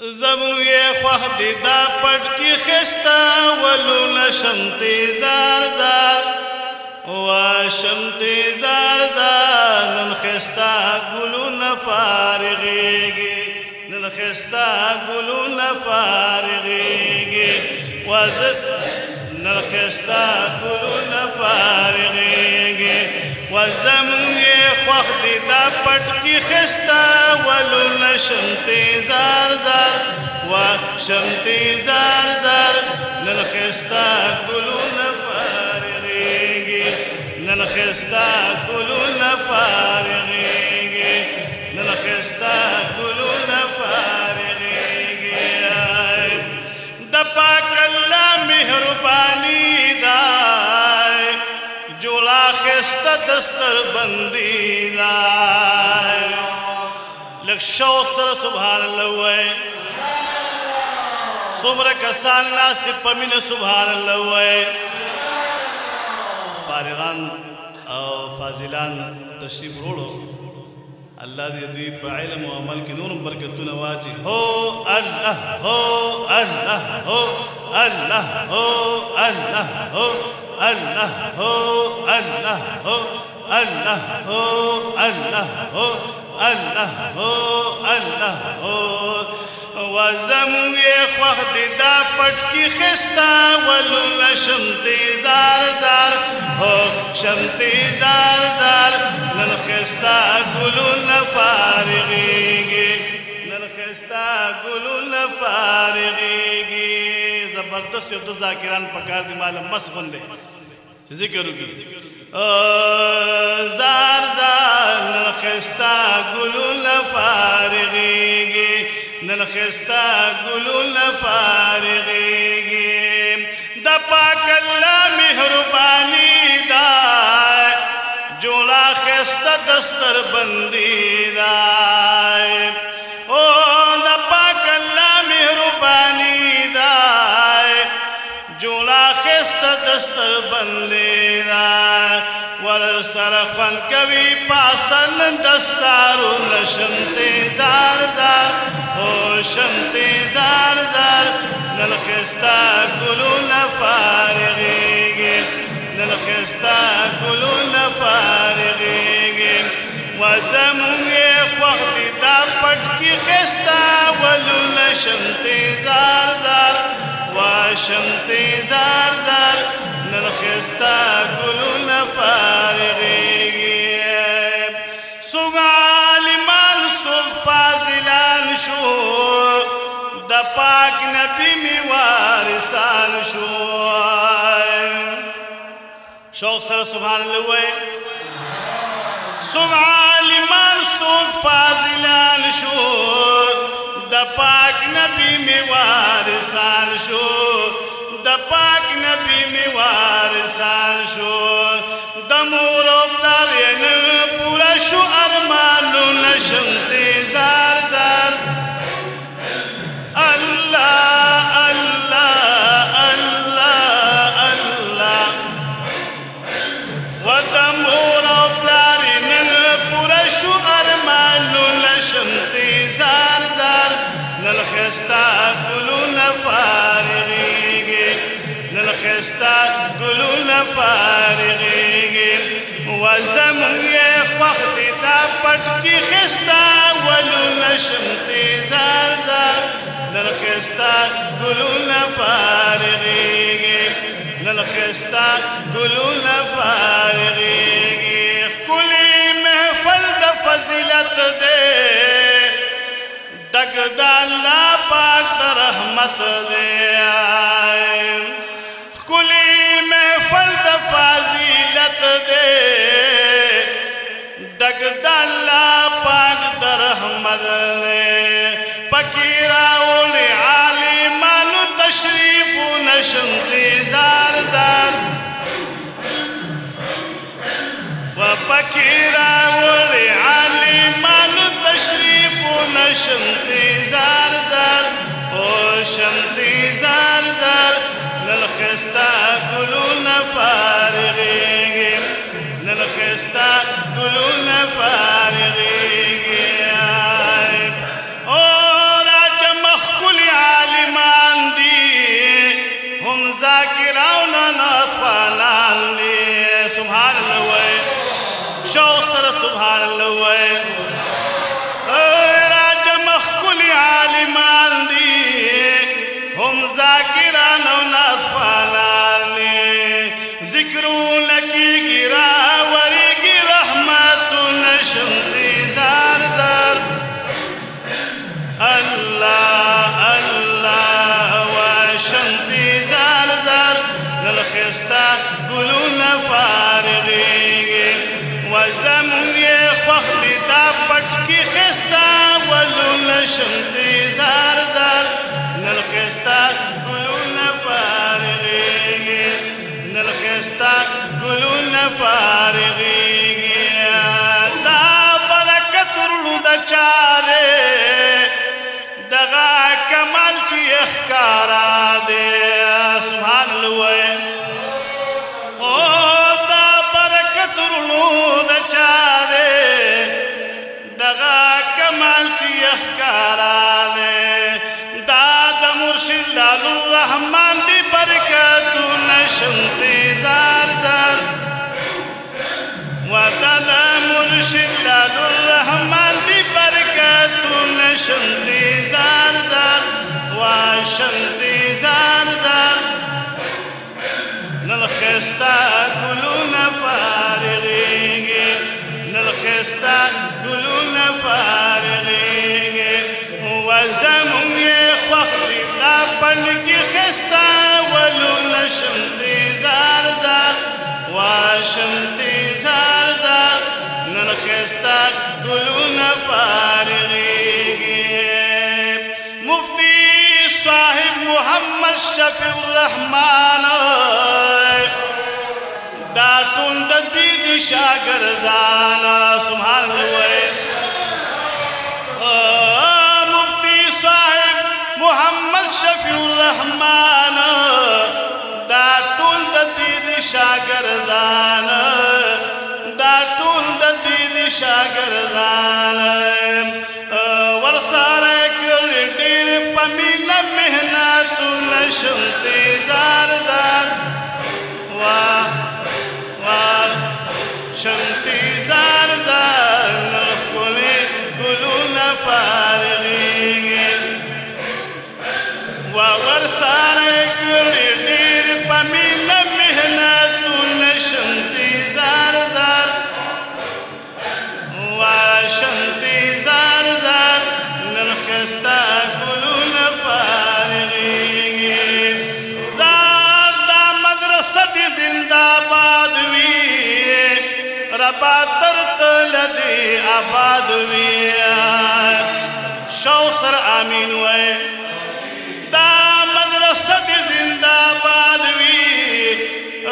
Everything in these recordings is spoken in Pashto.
زمون یې خوښ دی دا پټ کې ښایسته ولونه شمتې زار زار شمتې زار زار نن ښایسته ګلونه فارغېږي نن ښایسته ګلونه فارغېږي نن ښایسته ګلونه فارغېږي زمون یې خوښ دی دا پټ کې ښایسته ولونه شمتې زار زار شمتې زار زار نن ښایسته ګلونه فارغېږي نن ښایسته ګلونه فارغېږي نن ښایسته ګلونه فارغېږي د پاک الله مهرباني ده جوړه ښایسته دستر بندي ده لږ شوق سره سبحان الله ووایئ څومره کسان ناست دي په مینه سبحان الله ووایئ فارغان او فاضلان تشریف وروړو الله دې دوی په علم او عمل کې نور برکتونه واچي هو الله هو الله هو الله هو الله هو الله هو الله هو الله هو الله هو الله هو الله هو زمون یې خوښ دی دا پټ کې ښایسته ولونه شمتې زار زار شمتې زار زار نن ښایسته ګلونه فارغېږي نن ښایسته ګلونه فارغېږي زبردست یو دو ذاکران پکار دي ماله مس غوندې چې ذکر وکړي زار زار نن ښایسته ګلونه فارغېږي نن ښایسته ګلونه فارغېږي د پاک الله مهرباني ده جوړه ښایسته دستر بندي ده د پاک الله مهرباني ده جوړه ښایسته دستر بندي ده ورسره خوند کوي پاسن دستارونه شمتې زار زار شمتې زار زار نن ښایسته ګلونه فارغېږي نن ښایسته ګلونه فارغېږي زمون یې خوښ دی دا پټ کې ښایسته ولونه شمتې زار زار شمتې زار زار نن ښایسته ګلونه فارغېږي څوک عالمان څوک فاضلان شو د پاک نبی می وارثان شو شوق سره سبحان الله وایئ څوک عالمان څوک فاضلان شو د پاک نبی می وارثان شو د پاک نبی می وارثان شو د مور او پلار یې نه پوره شو ارمانونه شمتې زار زار الله الله الله الله و د مور او پلار یې نه پوره شو ارمانونه شمتې زار زار نن ښایسته ګلونه فارغېږي نن ښایسته ګلونه فارغېږي زمون یې خوښ دی دا پټ کې ښایسته ولونه شمتې زار زار نن ښایسته ګلونه فارغېږي نن ښایسته ګلونه فارغېږي ښکلي محفل د فضیلت دی ډک د الله پاک د رحمت دی ښکلي محفل د فضیلت دی ډک د الله پاک د رحمت دی پکې راوړي عالمانو تشریفونه شمتې زار زار پکې راوړي عالمانو تشریفونه شمتې زار زار شمتې زار زار نن ښایسته ګلونه فارغېږي نن ښایسته ګلونه فارغېږي فارغیږي دا برکت ورونو د چا دی دغه کمال چې ښکارا دی سبحان الله وایه او دا برکت ورونو د چا دی دغه کمال چې ښکارا دی دا د مرشد لال الرحمن دی برکتونه شمتې زار زار ودا مرشد لال الرحمن دی برکتونه شمتې زار زار وشمتې زار زار نن ښایسته ګلونه فارغیږي نن ښایسته ګلونه فارغیږي وزمونږ یې خوښ دي دا پڼ کې ښایسته ولونه شمتې زار زار وشمتې زار زار نن ښایسته ګلونه فارغیږي مفتی صاحب محمد شفیع الرحمن دا ټول د دوی د شاګردان سبحان الله مفتی صاحب محمد شفیع الرحمن دا ټول د دوی د شاګردان دا ټول د دوی د شاګردان ورسره کړي ډېر په مینه محنتونه شمتې زار زار شمتې زار زار نن ښکلي ګلونه فارغیږي ورسره کړي ډېر په مینه محنتونه شمتې زار زار شمتې زار زار نن ښایسته ګلونه فارغیږي زار دا مدرسه دې زنده باد وي ربا تر تله دې آباد وي شوق سره آمین وایه دا مدرسه دې زنده باد وي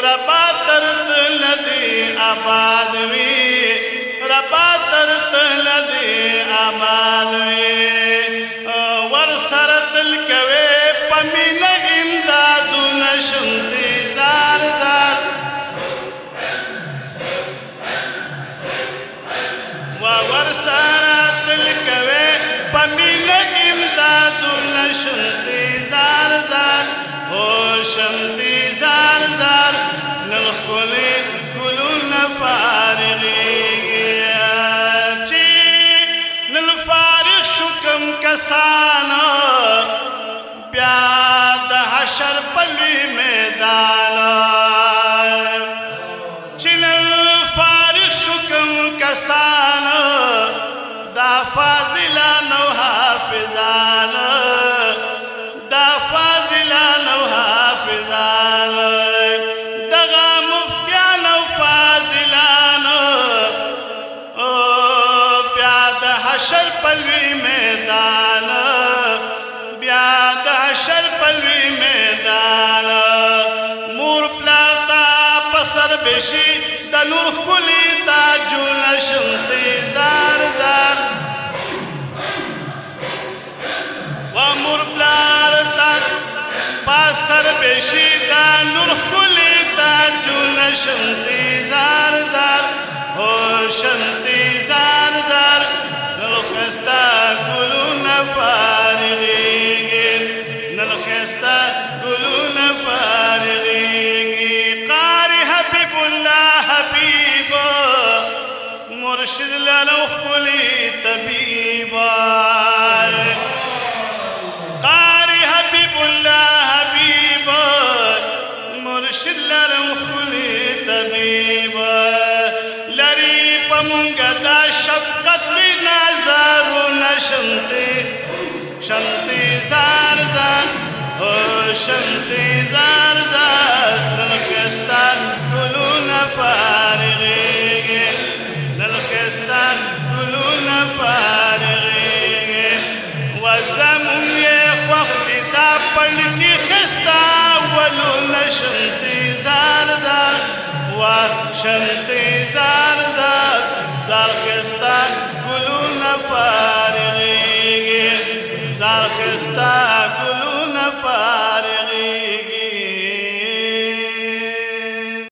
ربا تر تله دې آباد وي ربا تر تله دې آباد وي ورسره تل کوې په مینه امدادونه شمتې زار زار ورسره تل کوې په مینه امدادونه شمتې زار زار او شمتې زار زار نن ښکلي ګلونه فارغیږي چې نن فارغ شو کوم کسان بیا د حشر په لوی میدان چې نن فارغ شو کوم کسان دا فاضلان او حافظان دا فاضلان او حافظان دغه مفتیان او فاضلان بیا د حشر په لوی میدان بیا د حشر په لوی میدان مور پلار ته په سر بشي د نور ښکلي تاجونه شمتې زار زار ومور پلار ته په سر بشي د نور ښکلي تاجونه شمتې زار زار هو شمتې زار زار نن ښایسته ګلونه فارغیږي نن ښایسته ګلونه فارغیږي قاري حبیب الله حبیب مرشد لالو ښکلي طبیب قاري حبیب الله حبیب مرشد لالو ښکلي طبیب لري په مونږ دا شفقت وي نظرونه شمتې شمتې زار زار شمتې زار زار نن ښایسته ګلونه فارغیږي نن ښایسته ګلونه فارغیږي وزمونږ یې خوښ دي دا پڼ کې ښایسته ولونه شمتې زار زار وشنطي زار زار زار خستا گلونا فارغی زار خستا